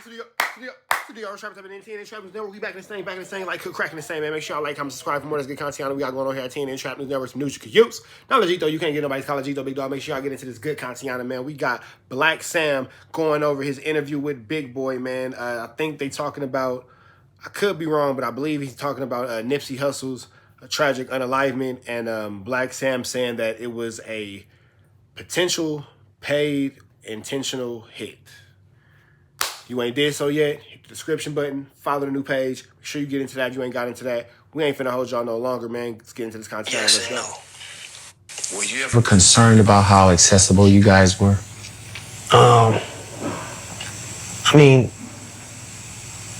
Studio Trappers up in TNA Trappers Network. We back in the same, like cracking the same, man. Make sure y'all like, comment, subscribe for more of this good content we got going on here at TNA Trappers Network. Some news you could use. Not legit though, you can't get nobody's college though, big dog. Make sure y'all get into this good content, man. We got Blacc Sam going over his interview with Big Boy, man. I think they talking about, I could be wrong, but I believe he's talking about Nipsey Hussles, a tragic unalivement, and Blacc Sam saying that it was a potential paid intentional hit. You ain't did so yet, hit the description button, follow the new page. Make sure you get into that. You ain't got into that. We ain't finna hold y'all no longer, man. Let's get into this content. Yes and no. Were you ever concerned about how accessible you guys were? I mean,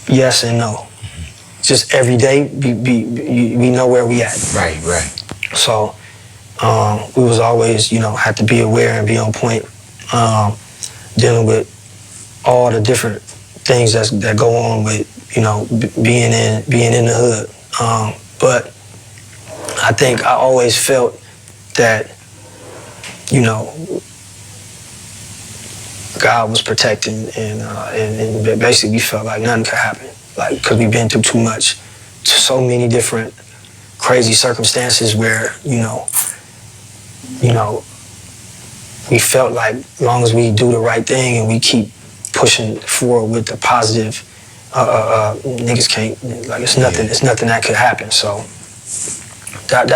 yes and no. Just every day, we know where we at. Right. So we was always, had to be aware and be on point, dealing with all the different things that go on with, being in the hood. But I think I always felt that, God was protecting, and basically we felt like nothing could happen, because we've been through too much, so many different crazy circumstances where, we felt like as long as we do the right thing and we keep pushing forward with the positive, niggas can't, it's nothing that could happen. So that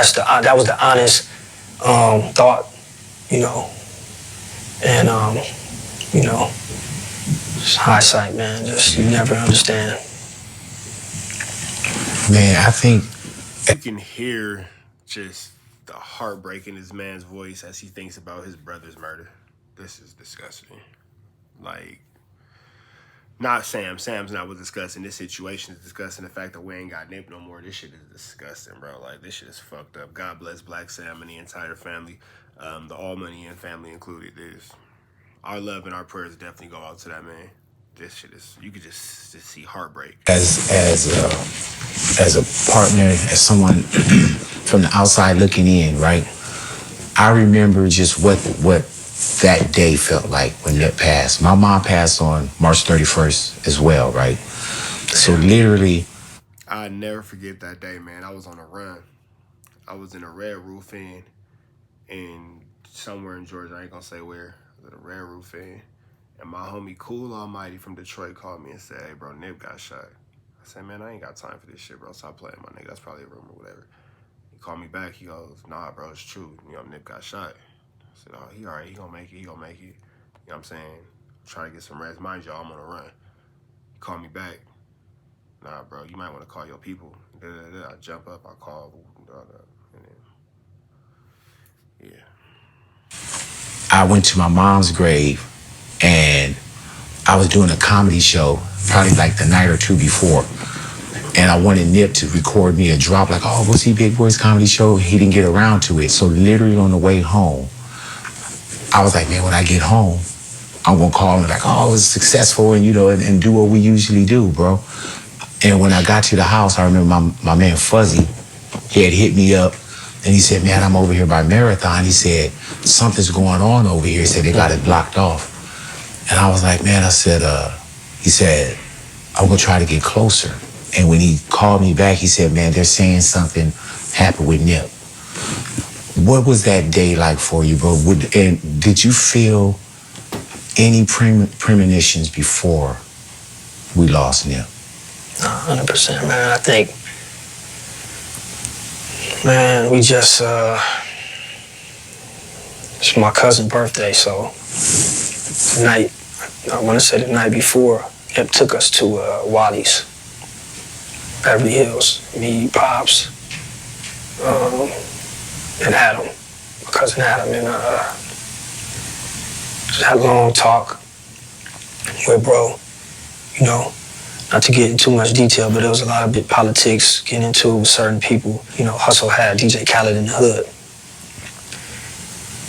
was the honest thought, and it's hindsight, man. Just you never understand. Man, I think you can hear just the heartbreak in this man's voice as he thinks about his brother's murder. This is disgusting. Like, not Sam. Sam's not what's discussing. This situation is discussing the fact that we ain't got Nip no more. This shit is disgusting, bro. Like, this shit is fucked up. God bless Blacc Sam and the entire family, the All Money and family included. Our love and our prayers definitely go out to that man. This shit is, you could just see heartbreak. As a partner, as someone from the outside looking in, right? I remember just what that day felt like when Nip passed. My mom passed on March 31st as well, right? So literally, I never forget that day, man. I was on a run. I was in a Red Roof Inn in somewhere in Georgia. I ain't gonna say where. I was at a Red Roof Inn. And my homie Cool Almighty from Detroit called me and said, "Hey, bro, Nip got shot." I said, "Man, I ain't got time for this shit, bro. Stop playing, my nigga. That's probably a rumor or whatever." He called me back. He goes, "Nah, bro, it's true. Nip got shot." I said, "Oh, he all right. He gonna make it. You know what I'm saying? Try to get some rest. Mind y'all, I'm on a run." He called me back. "Nah, bro, you might want to call your people." I jump up. I call. And then, yeah. I went to my mom's grave and I was doing a comedy show probably like the night or two before. And I wanted Nip to record me a drop like, "Oh, we'll see Big Boy's comedy show." He didn't get around to it. So literally on the way home, I was like, man, when I get home, I'm gonna call him like, "Oh, it was successful," and and do what we usually do, bro. And when I got to the house, I remember my man Fuzzy, he had hit me up and he said, "Man, I'm over here by Marathon." He said, "Something's going on over here." He said, "They got it blocked off." And I was like, man, he said, "I'm gonna try to get closer." And when he called me back, he said, "Man, they're saying something happened with Nip." What was that day like for you, bro? And did you feel any premonitions before we lost Nip? 100%, man. I think, man, we just, it's my cousin's birthday, so I want to say the night before, Nip took us to Wally's, Beverly Hills, me, Pops, and Adam, my cousin Adam, and just had a long talk with bro, not to get into too much detail, but there was a lot of big politics getting into with certain people. Hussle had DJ Khaled in the hood.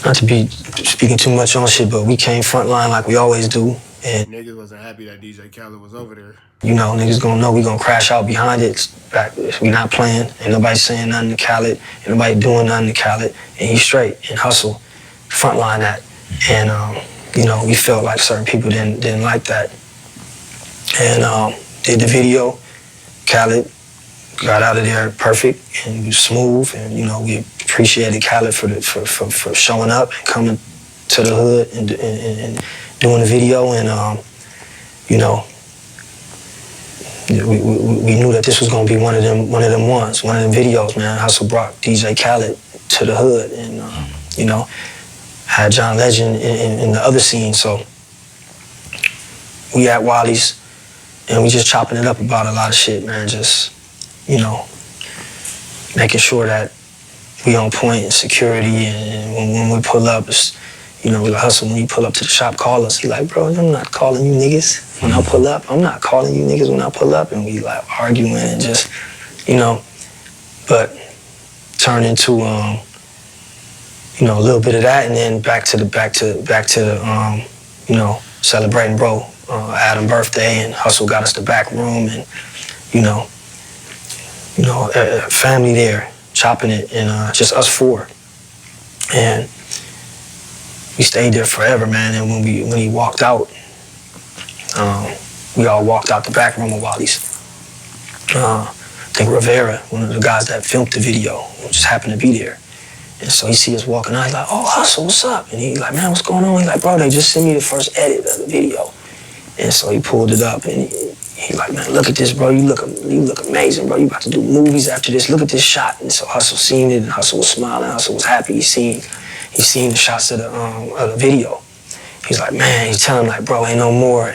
Not to be speaking too much on shit, but we came frontline like we always do. And niggas wasn't happy that DJ Khaled was over there. Niggas gonna know we gonna crash out behind it. We not playing. Ain't nobody saying nothing to Khaled. Ain't nobody doing nothing to Khaled. And he's straight. And Hussle frontline that. And we felt like certain people didn't like that. and did the video. Khaled got out of there perfect and smooth, and we appreciated Khaled for showing up and coming to the hood and doing the video, and we knew that this was gonna be one of them videos, man. Hussle brought DJ Khaled to the hood, and had John Legend in the other scene. So we at Wally's, and we just chopping it up about a lot of shit, man. Just making sure that we on point in security, and when we pull up, it's, we like, Hussle, when you pull up to the shop, call us. He like, bro, I'm not calling you niggas when I pull up. I'm not calling you niggas when I pull up. And we like arguing and just, but turn into, a little bit of that, and then back to the celebrating bro, Adam's birthday, and Hussle got us the back room, and, family there, chopping it, and just us four. And we stayed there forever, man. And when he walked out, we all walked out the back room of Wally's. I think Rivera, one of the guys that filmed the video, just happened to be there. And so he see us walking out, he's like, oh, Hussle, what's up? And he's like, man, what's going on? He's like, bro, they just sent me the first edit of the video. And so he pulled it up, and he like, man, look at this, bro. You look amazing, bro. You about to do movies after this. Look at this shot. And so Hussle seen it, and Hussle was smiling. Hussle was happy. He seen the shots of the video. He's like, man, he's telling him like, bro, ain't no more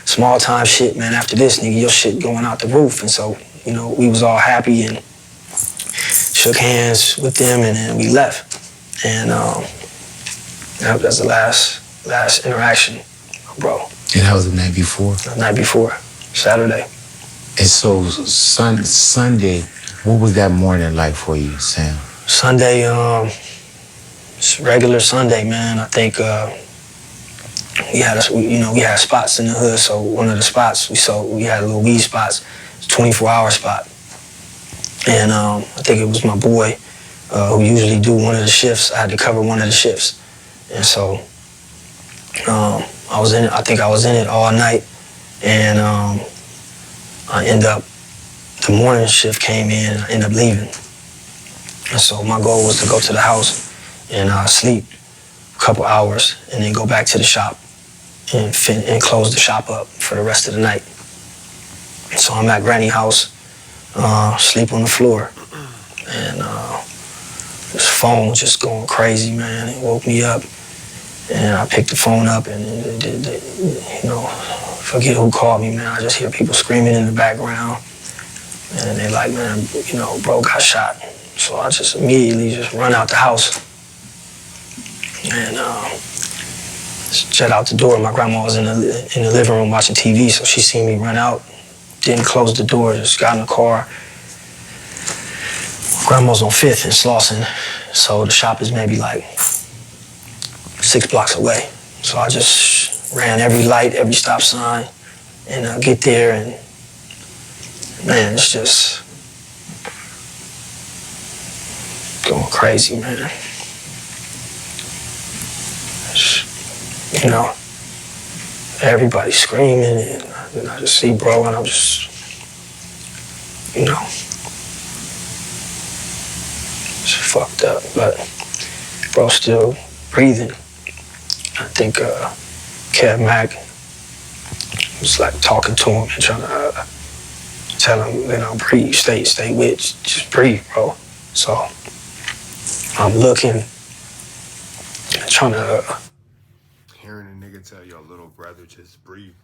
small time shit, man. After this, nigga, your shit going out the roof. And so, we was all happy and shook hands with them, and then we left. And that's the last interaction, bro. And that was the night before? The night before, Saturday. And so Sunday, what was that morning like for you, Sam? Sunday, it's regular Sunday, man. I think we had spots in the hood. So one of the spots we had little weed spots. It's a 24-hour spot, and I think it was my boy who usually do one of the shifts. I had to cover one of the shifts, and so I was in it. I think I was in it all night, and I end up, the morning shift came in. I ended up leaving. And so my goal was to go to the house and sleep a couple hours, and then go back to the shop and close the shop up for the rest of the night. So I'm at Granny's house, sleep on the floor, and this phone just going crazy, man. It woke me up, and I picked the phone up, and forget who called me, man. I just hear people screaming in the background, and they like, man, bro got shot. So I just immediately run out the house, and jet out the door. My grandma was in the living room watching TV, so she seen me run out, didn't close the door, just got in the car. Grandma's on 5th in Slauson, so the shop is maybe like 6 blocks away. So I just ran every light, every stop sign, and get there, and man, it's just going crazy, man. Everybody screaming, and I just see bro, and I'm just, it's fucked up, but bro still breathing. I think Kev Mack was like talking to him and trying to tell him, breathe, stay with, just breathe, bro. So I'm looking, trying to. Hearing a nigga tell your little brother just breathe.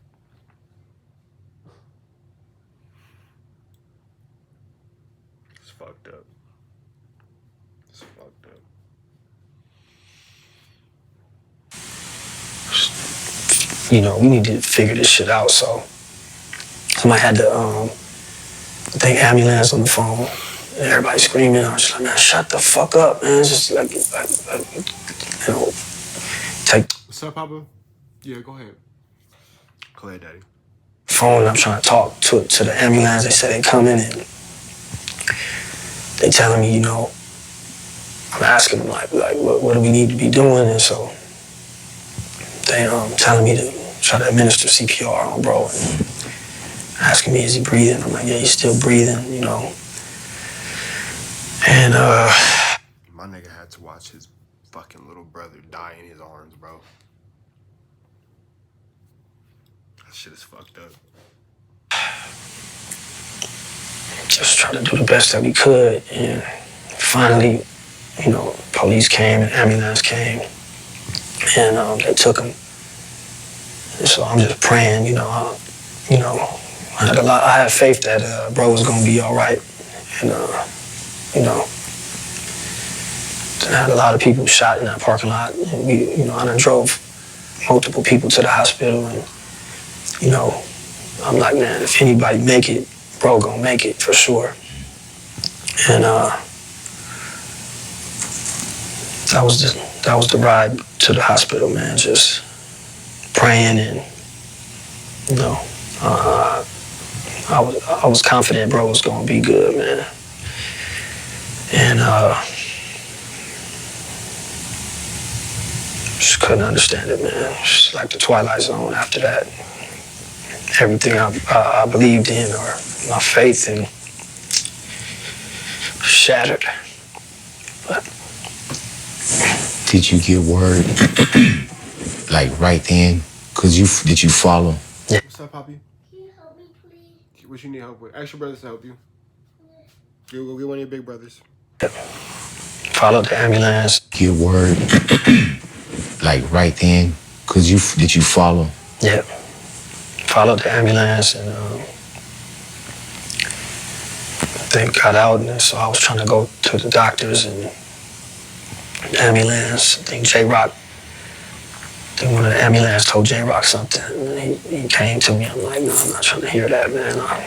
It's fucked up. It's fucked up. We need to figure this shit out. So somebody had the, I think, ambulance on the phone. And everybody screaming. I was just like, man, shut the fuck up, man. It's just like take. What's up, Papa? Yeah, go ahead. Go ahead, Daddy. Phone, and I'm trying to talk to the ambulance. They say they coming, and they telling me, I'm asking them like what do we need to be doing, and so they telling me to try to administer CPR on bro, and asking me, is he breathing? I'm like, yeah, he's still breathing, you know. And my nigga had to watch his fucking little brother die in his arms, bro. That shit is fucked up. Just try to do the best that we could, and finally, you know, police came and ambulance came, and they took him. And so I'm just praying, you know, I had faith that bro was gonna be all right, and you know, I had a lot of people shot in that parking lot, and I done drove multiple people to the hospital, and you know, I'm like, man, if anybody make it, bro gonna make it for sure. And that was the ride to the hospital, man. Just praying, and you know, I was confident bro was gonna be good, man. And just couldn't understand it, man. Just like the Twilight Zone after that. Everything I believed in, or my faith in, shattered. But did you get word like right then? Did you follow? Yeah. What's up, Poppy? Can you help me, please? What you need help with? Ask your brothers to help you. You go get one of your big brothers. Followed the ambulance. Get word like right then? Did you follow? Yeah. Followed the ambulance, and they got out, and so I was trying to go to the doctors and the ambulance. I think J-Rock, one of the ambulance told J-Rock something, and he came to me. I'm like, no, I'm not trying to hear that, man. I'm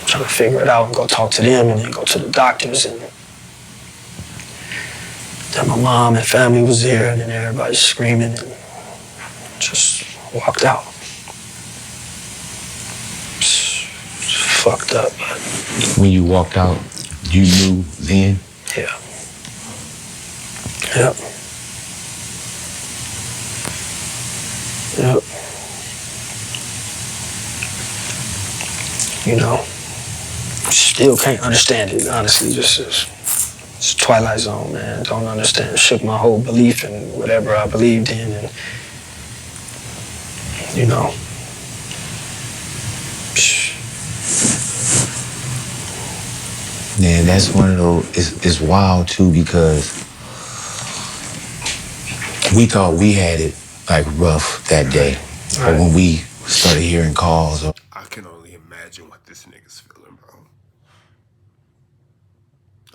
trying to figure it out and go talk to them, and then go to the doctors. And then my mom and family was there, and then everybody's screaming, and just walked out. Fucked up. But when you walked out, you knew then? Yeah. Yep. Yep. You know, still can't understand it, honestly. It's Twilight Zone, man. Don't understand. Shook my whole belief in whatever I believed in, and, you know. Man, that's one of those, it's wild too, because we thought we had it like rough that day. But when we started hearing calls. I can only imagine what this nigga's feeling, bro.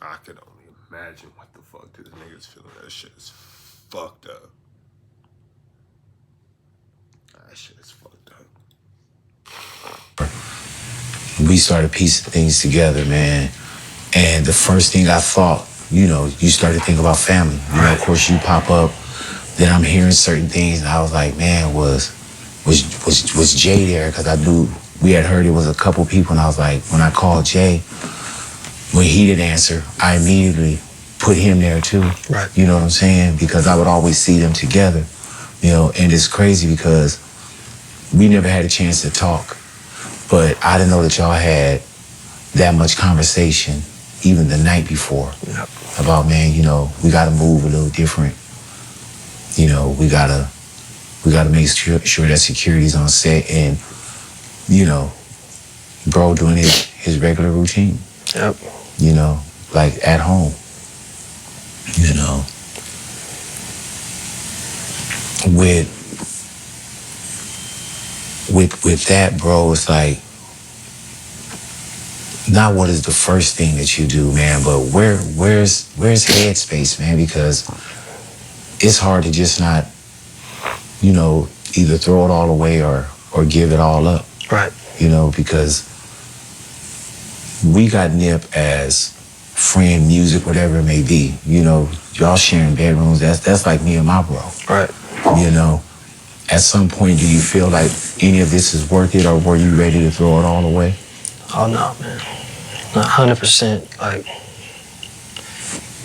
I can only imagine what the fuck this nigga's feeling. That shit is fucked up. That shit is fucked up. We started piecing things together, man. And the first thing I thought, you know, you started thinking about family. You know, of course, you pop up. Then I'm hearing certain things, and I was like, man, was Jay there? Because I knew we had heard it was a couple people, and I was like, when I called Jay, when he didn't answer, I immediately put him there too. Right. You know what I'm saying? Because I would always see them together. You know, and it's crazy because we never had a chance to talk, but I didn't know that y'all had that much conversation even the night before. Yep. About, man, you know, we got to move a little different. You know, we gotta make sure that security's on set, and, you know, bro doing his regular routine. Yep. You know, like at home. You know, with that, bro, it's like, not what is the first thing that you do, man, but where's headspace, man? Because it's hard to just not, you know, either throw it all away or give it all up. Right. You know, because we got Nip as friend, music, whatever it may be. You know, y'all sharing bedrooms, that's like me and my bro. Right. You know, at some point, do you feel like any of this is worth it, or were you ready to throw it all away? Oh, no, man. 100%, like,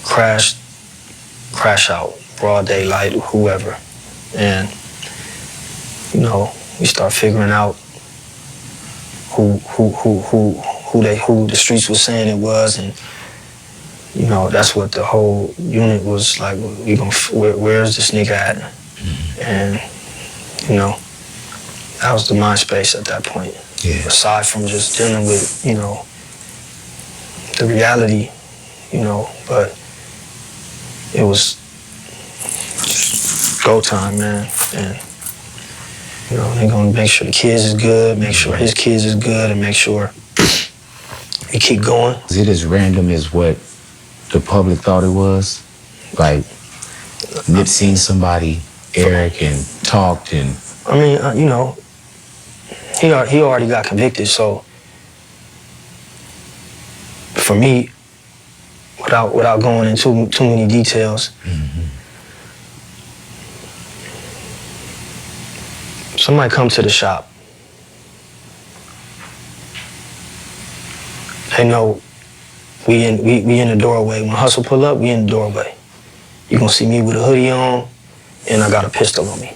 crash out, broad daylight, whoever. And you know, we start figuring out who the streets was saying it was, and you know, that's what the whole unit was like. Where's this nigga at? And you know, that was the mind space at that point. Yeah. Aside from just dealing with, you know, the reality, you know, but it was go time, man. And you know, they're gonna make sure the kids is good, make sure his kids is good, and make sure we keep going. Is it as random as what the public thought it was? Like, Nip seen somebody, Eric, and talked, and I mean, you know, he already got convicted, so for me, without going into too many details, somebody come to the shop. They know we in the doorway. When Hustle pull up, we in the doorway. You gonna see me with a hoodie on, and I got a pistol on me.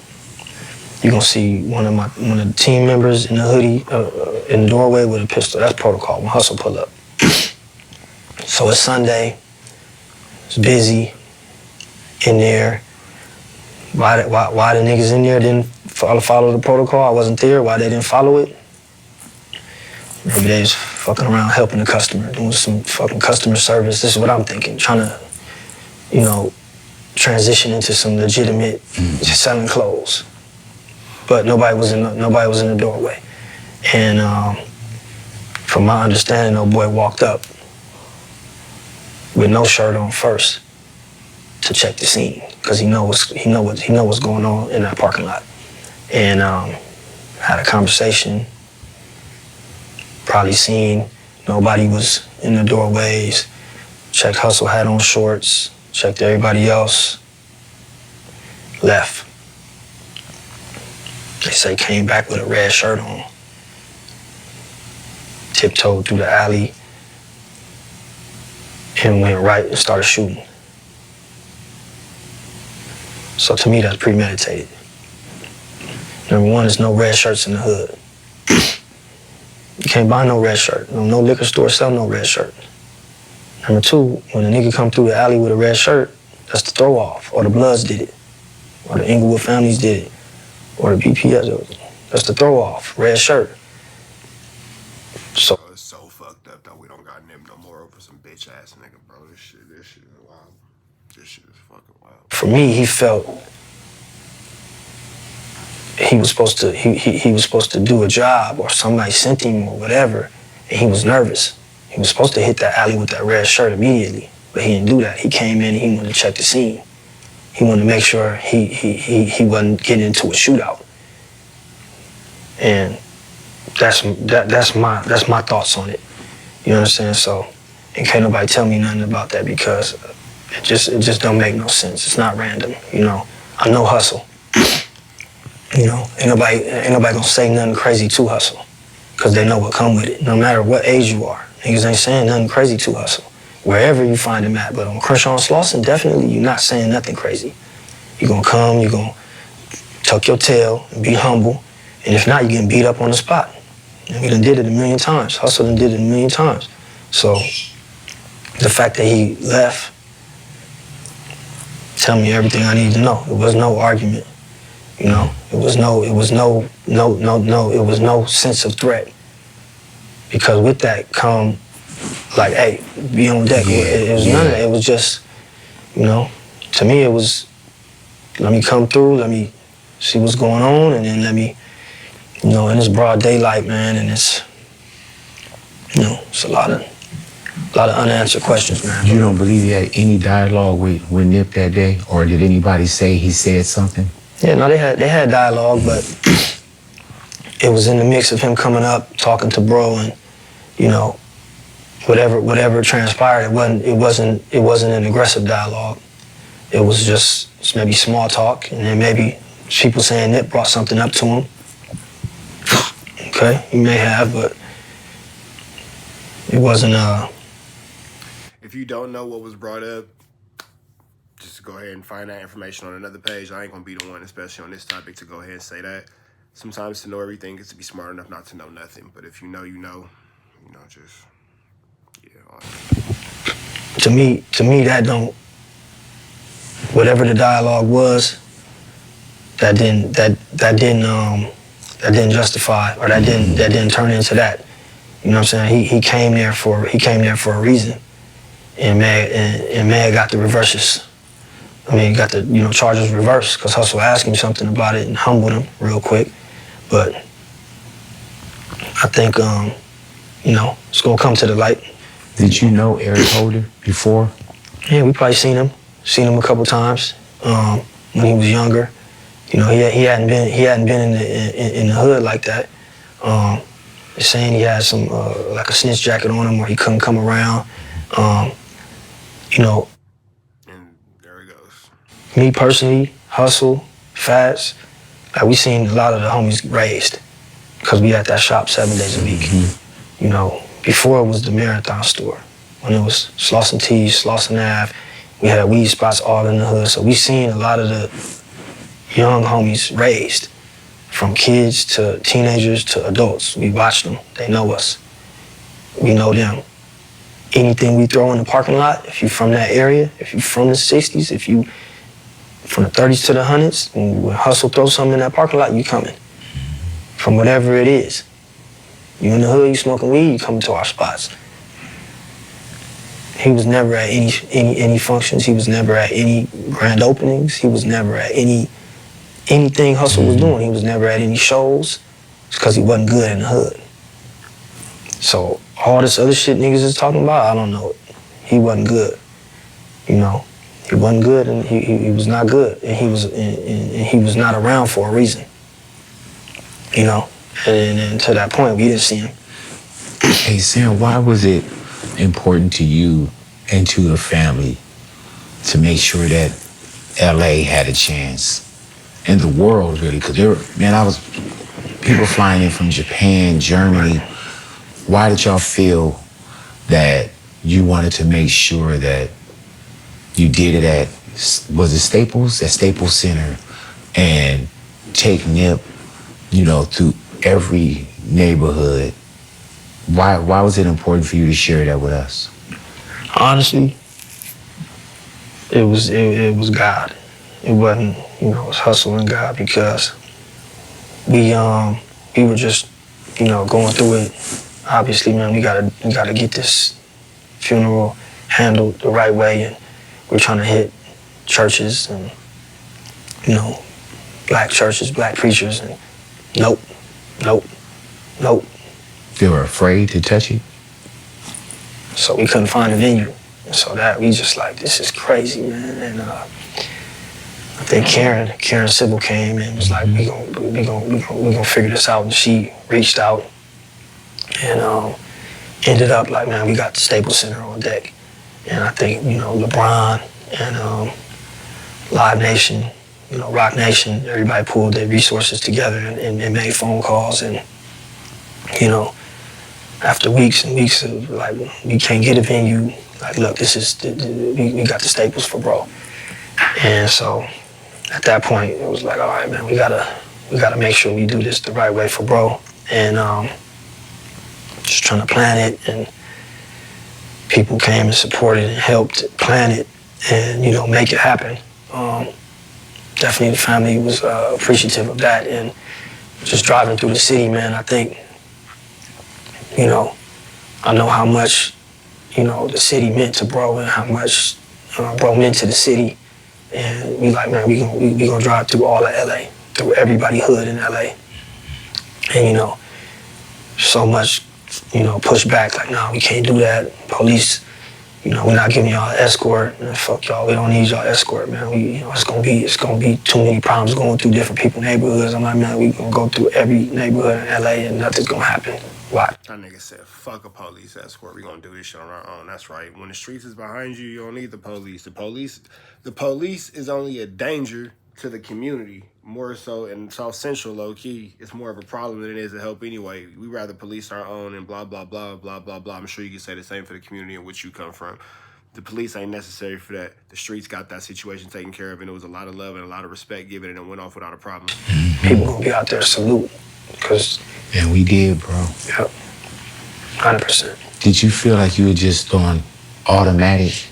You gonna see one of the team members in the hoodie in the doorway with a pistol. That's protocol when Hustle pull up. So it's Sunday. It's busy in there. Why the niggas in there didn't follow the protocol? I wasn't there. Why they didn't follow it? Maybe they was fucking around helping the customer, doing some fucking customer service. This is what I'm thinking, trying to, you know, transition into some legitimate selling clothes. But nobody was in the doorway. And from my understanding, old boy walked up with no shirt on first to check the scene, because he know what's going on in that parking lot. And had a conversation. Probably seen nobody was in the doorways. Checked Hustle had on shorts. Checked everybody else. Left. They say came back with a red shirt on. Tiptoed through the alley and went right and started shooting. So to me, that's premeditated. Number one, there's no red shirts in the hood. You can't buy no red shirt. No liquor store sell no red shirt. Number two, when a nigga come through the alley with a red shirt, that's the throw off. Or the Bloods did it. Or the Inglewood families did it. Or the BPS. That's the throw off. Red shirt. So it's so fucked up that we don't got Nip no more over some bitch ass nigga, bro. This shit is wild. This shit is fucking wild. For me, he felt he was supposed to do a job, or somebody sent him or whatever, and he was nervous. He was supposed to hit that alley with that red shirt immediately, but he didn't do that. He came in and he wanted to check the scene. He wanted to make sure he wasn't getting into a shootout. And that's my thoughts on it. You understand? So, and can't nobody tell me nothing about that, because it just don't make no sense. It's not random, you know. I know Hustle. You know, ain't nobody gonna say nothing crazy to Hustle, because they know what come with it. No matter what age you are, niggas ain't saying nothing crazy to Hustle, wherever you find him at. But on Crenshaw and Slauson, definitely you're not saying nothing crazy. You're gonna come, you're gonna tuck your tail and be humble, and if not, you're getting beat up on the spot. And we done did it a million times. Hustle done did it a million times. So the fact that he left tell me everything I need to know. It was no argument. You know, it was no sense of threat. Because with that come, like, hey, be on deck. It was none of that. It was just, you know, to me it was, let me come through, let me see what's going on, and then let me, you know, and it's broad daylight, man, and it's, you know, it's a lot of unanswered questions, man. You don't believe he had any dialogue with Nip that day? Or did anybody say he said something? Yeah, no, they had dialogue, but it was in the mix of him coming up, talking to bro, and, you know, whatever transpired, it wasn't an aggressive dialogue. It was just maybe small talk, and then maybe people saying Nip brought something up to him. Okay, he may have, but it wasn't If you don't know what was brought up, just go ahead and find that information on another page. I ain't gonna be the one, especially on this topic, to go ahead and say that. sometimes to know everything is to be smart enough not to know nothing. But if you know, just, yeah. All that. To me, that don't, whatever the dialogue was, that didn't justify, or that didn't turn into that. You know what I'm saying? He came there for a reason, and man got the reverses. I mean, he got the charges reversed because Hussle asked him something about it and humbled him real quick. But I think it's gonna come to the light. Did you know Eric Holder before? Yeah, we probably seen him a couple times when he was younger. You know, he hadn't been in the hood like that. They're saying he had some like a snitch jacket on him, or he couldn't come around. You know, And there it goes. me personally, Hussle, Fats, like we seen a lot of the homies raised because we had that shop 7 days a week. Mm-hmm. You know, before it was the Marathon store, when it was Slauson T, Slauson Ave, we had weed spots all in the hood. So we seen a lot of the young homies raised, from kids to teenagers to adults. We watched them. They know us. We know them. Anything we throw in the parking lot, if you're from that area, if you're from the 60s, if you from the 30s to the 100s, and when Hussle throws something in that parking lot, you coming. From whatever it is. You in the hood, you smoking weed, you coming to our spots. He was never at any functions. He was never at any grand openings. He was never at anything Hussle was doing. He was never at any shows. It's because he wasn't good in the hood. So all this other shit niggas is talking about, I don't know it. He wasn't good. You know, he wasn't good, and he was not good, and he was not around for a reason. You know, and to that point, we didn't see him. Hey Sam, why was it important to you and to your family to make sure that LA had a chance, and the world really? Because I was people flying in from Japan, Germany. Why did y'all feel that you wanted to make sure that you did it at, was it Staples? At Staples Center, and take Nip, through every neighborhood? Why was it important for you to share that with us? Honestly, it was God. It wasn't, it was Hussle and God, because we were just, going through it. Obviously, man, we gotta get this funeral handled the right way, and we're trying to hit churches and, black churches, black preachers, and nope. They were afraid to touch it? So we couldn't find a venue. And so that we just like, this is crazy, man. And I think Karen Sybil came and was like, we gonna figure this out. And she reached out and ended up like, man, we got the Staples Center on deck. And I think, LeBron and Live Nation, Rock Nation, everybody pulled their resources together and made phone calls. And, after weeks and weeks of like, we can't get a venue, like, look, this is, we got the Staples for bro. And so at that point, it was like, all right, man, we gotta make sure we do this the right way for bro. And just trying to plan it, and people came and supported and helped plan it and, make it happen. Definitely the family was appreciative of that. And just driving through the city, man, I think, I know how much, the city meant to bro, and how much bro meant to the city. And we like, man, we gonna drive through all of LA, through everybody hood in LA. And, so much, pushback, like, nah, we can't do that. Police, we're not giving y'all an escort. Man, fuck y'all, we don't need y'all escort, man. It's gonna be too many problems going through different people's neighborhoods. I'm like, man, we gonna go through every neighborhood in LA and nothing's gonna happen. Why? That nigga said, fuck a police escort. We gonna do this shit on our own. That's right. When the streets is behind you, you don't need the police. The police is only a danger to the community. More so in South Central, low key, it's more of a problem than it is to help anyway. We rather police our own and blah, blah, blah, blah, blah, blah. I'm sure you can say the same for the community in which you come from. The police ain't necessary for that. The streets got that situation taken care of, and it was a lot of love and a lot of respect given, and it went off without a problem. People gonna be out there salute, cause. And we did, bro. Yep. 100%. Did you feel like you were just on automatic,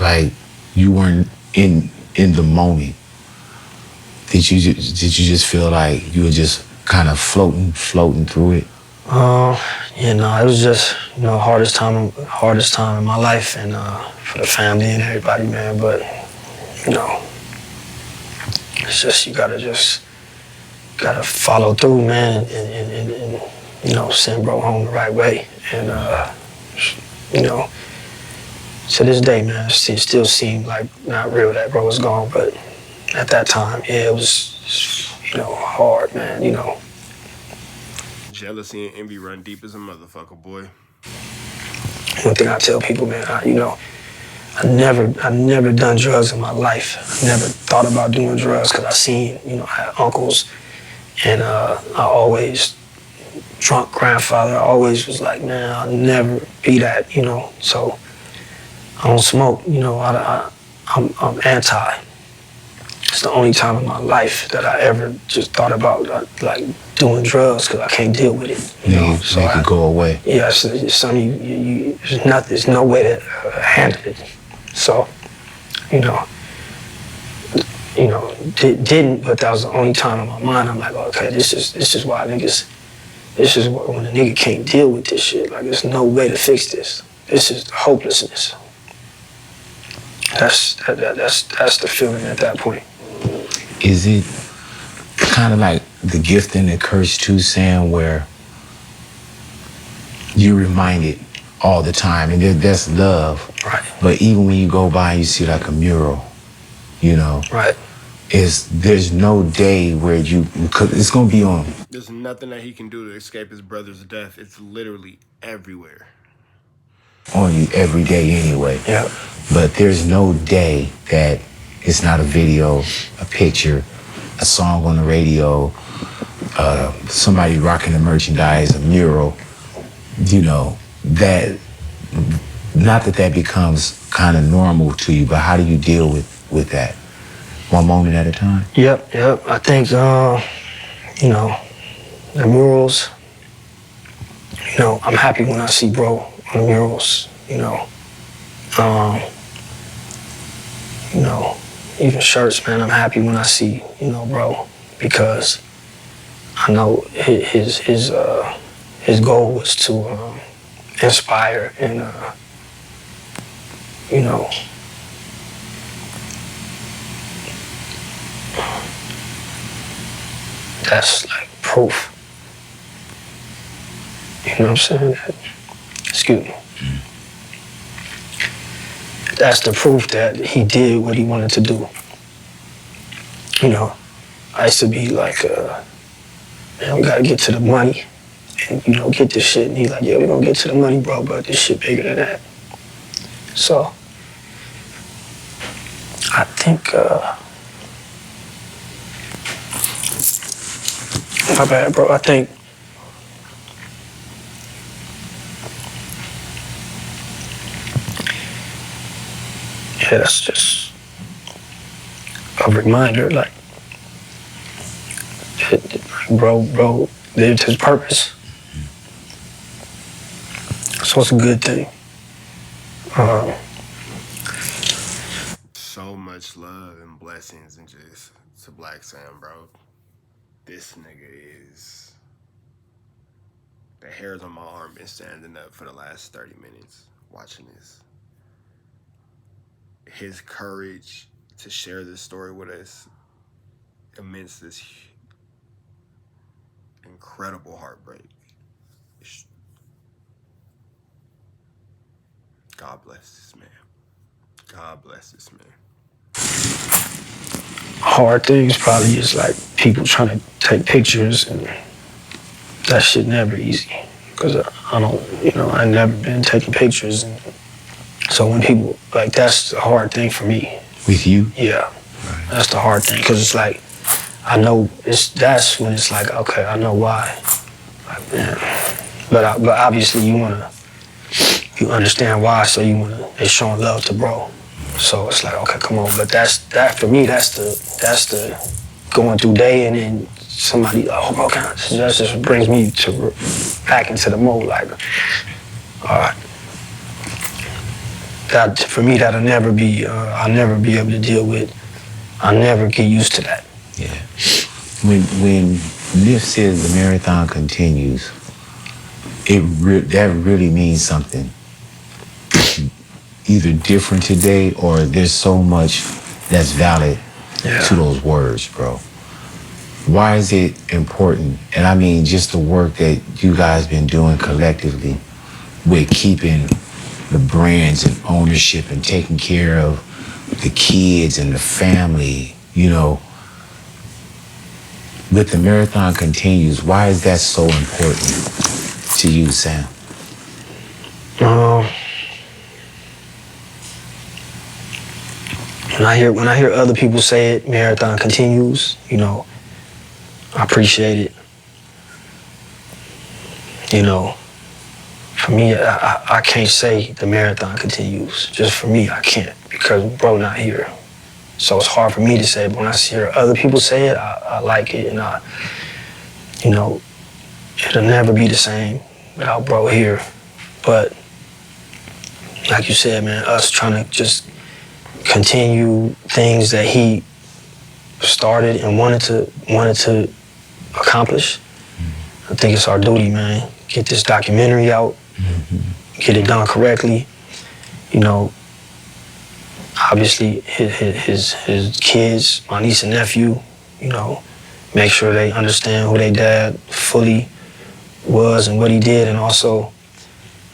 like you weren't in the moment? Did you just feel like you were just kind of floating through it? You know, it was just, you know, hardest time in my life, and for the family and everybody, man. But you know, it's just you gotta follow through, man, and you know, send bro home the right way. And you know, to this day, man, it still seemed like not real that bro was gone. But at that time, yeah, it was, you know, hard, man. You know. Jealousy and envy run deep as a motherfucker, boy. One thing I tell people, man, you know, I never done drugs in my life. I never thought about doing drugs because I seen, you know, I had uncles, and I always, drunk grandfather, I always was like, man, I'll never be that, you know. So I don't smoke, you know. I'm anti. It's the only time in my life that I ever just thought about like doing drugs because I can't deal with it. You know? So make it go away. Yeah, it's something there's no way to handle it. So, you know, didn't, but that was the only time in my mind I'm like, okay, this is why niggas, this is when a nigga can't deal with this shit. Like, there's no way to fix this. This is hopelessness. That's the feeling at that point. Is it kind of like the gift and the curse too, Sam, where you're reminded all the time, and that's love. Right. But even when you go by and you see like a mural, you know, right, there's no day where cause it's gonna be on. There's nothing that he can do to escape his brother's death. It's literally everywhere. On you every day anyway. Yeah. But there's no day that it's not a video, a picture, a song on the radio, somebody rocking the merchandise, a mural, you know, that, not that becomes kind of normal to you, but how do you deal with that? One moment at a time? Yep. I think, you know, the murals, you know, I'm happy when I see bro on the murals, you know. You know, even shirts, man, I'm happy when I see, you know, bro, because I know his goal was to inspire and, you know, that's like proof. You know what I'm saying? Excuse me. That's the proof that he did what he wanted to do. You know, I used to be like, man, we gotta get to the money and, you know, get this shit. And he's like, yeah, we're gonna get to the money, bro, but this shit bigger than that. So, I think, my bad, bro, I think, yeah, that's just a reminder, like, bro lived his purpose. So it's a good thing. So much love and blessings and just to Blacc Sam, bro. This nigga is, the hairs on my arm been standing up for the last 30 minutes watching this. His courage to share this story with us amidst this incredible heartbreak. God bless this man. God bless this man. Hard things probably is like people trying to take pictures, and that shit never easy. Cause I don't, you know, I never been taking pictures, and so when people, like, that's the hard thing for me. With you? Yeah, right. That's the hard thing, cause it's like, I know that's when it's like, okay, I know why. Like, man. But obviously you wanna you understand why, so they showing love to bro. So it's like, okay, come on. But that for me, that's the going through day, and then somebody, oh, bro, that just brings me back into the mode, like, all right. That for me, I'll never be able to deal with. I'll never get used to that. Yeah. When Nip says the marathon continues, that really means something. Either different today, or there's so much that's valid to those words, bro. Why is it important? And I mean, just the work that you guys been doing collectively with keeping the brands and ownership and taking care of the kids and the family, you know. But the marathon continues. Why is that so important to you, Sam? When I hear other people say it, marathon continues, you know, I appreciate it. You know, for me, I can't say the marathon continues. Just for me, I can't, because bro not here. So it's hard for me to say, but when I hear other people say it, I like it, and you know, it'll never be the same without bro here. But like you said, man, us trying to just continue things that he started and wanted to accomplish. I think it's our duty, man. Get this documentary out, get it done correctly. You know, obviously his kids, my niece and nephew, you know, make sure they understand who their dad fully was and what he did, and also,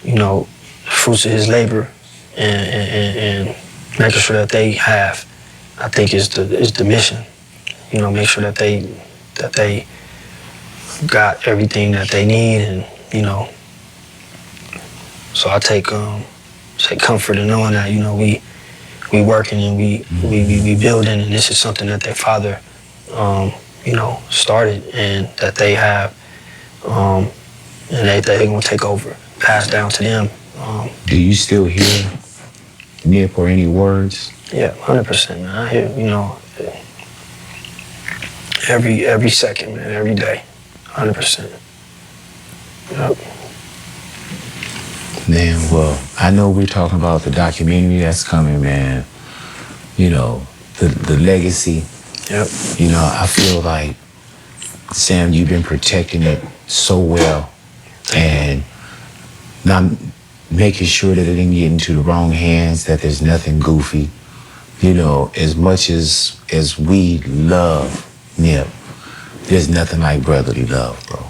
you know, the fruits of his labor, and making sure that they have, I think is the mission. You know, make sure that they got everything that they need, and you know. So I take comfort in knowing that, you know, we working and we building, and this is something that their father, you know, started, and that they have, and they gonna take over, pass down to them. Do you still hear Nip or any words? Yeah, 100%, man. I hear, you know, every second, man, every day, 100%. Yep. Man, well, I know we're talking about the documentary that's coming, man. You know, the legacy. Yep. You know, I feel like, Sam, you've been protecting it so well, and not making sure that it didn't get into the wrong hands, that there's nothing goofy. You know, as much as we love Nip, there's nothing like brotherly love, bro.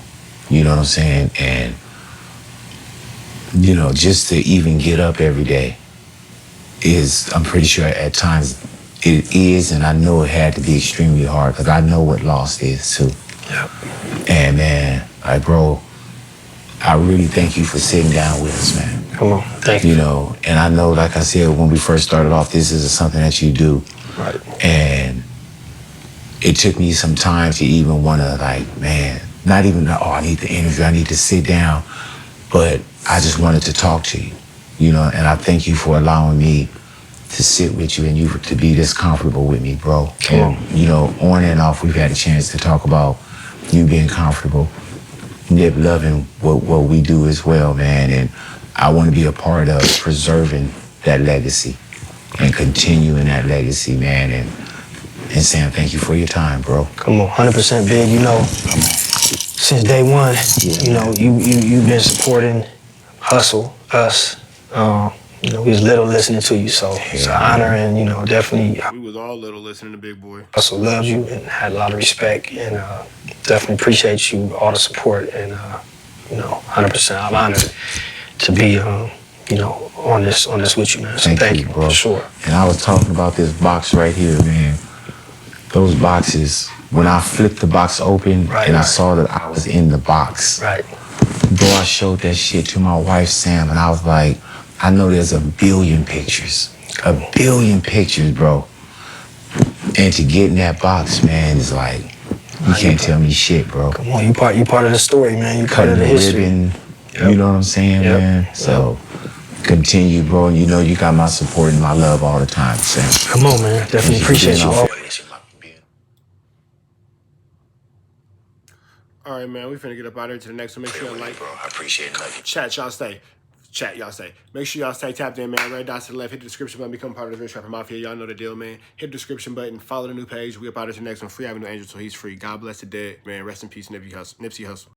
You know what I'm saying? And, you know, just to even get up every day is, I'm pretty sure at times it is, and I know it had to be extremely hard, because I know what loss is too. Yep. And man, like, bro, I really thank you for sitting down with us, man. Come on, thank you. You know, and I know, like I said, when we first started off, this is something that you do. Right. And it took me some time to even want to, like, man, not even, oh, I need the interview, I need to sit down, but I just wanted to talk to you, you know, and I thank you for allowing me to sit with you and you to be this comfortable with me, bro. Come on. You know, on and off, we've had a chance to talk about you being comfortable, Nip loving what we do as well, man, and I want to be a part of preserving that legacy and continuing that legacy, man, and Sam, thank you for your time, bro. Come on, 100% Big. You know, since day one, you know, you've been supporting Hustle, us. You know, we was little listening to you, so it's an honor, and, you know, definitely. We was all little listening to Big Boy. Hustle loves you and had a lot of respect, and definitely appreciate you, all the support, and, you know, 100%. I'm honored to be, you know, on this with you, man. So thank you, bro. For sure. And I was talking about this box right here, man. Those boxes, when I flipped the box open I saw that I was in the box. Right. Bro, I showed that shit to my wife, Sam, and I was like, I know there's a billion pictures. A billion pictures, bro. And to get in that box, man, is like, you can't tell me shit, bro. Come on, you part of the story, man. You part of the history. Ribbon, you know what I'm saying, man? So, continue, bro. And you know you got my support and my love all the time, Sam. Come on, man. Definitely appreciate you all. All right, man. We finna get up out of here to the next one. Make sure you like. Bro, I appreciate it. Love you. Chat, y'all stay. Chat, y'all stay. Make sure y'all stay tapped in, man. Red dots to the left. Hit the description button. Become part of the Rich Rapper Mafia. Y'all know the deal, man. Hit the description button. Follow the new page. We up out of the next one. Free Avenue Angel till he's free. God bless the dead, man. Rest in peace, Nipsey Hussle.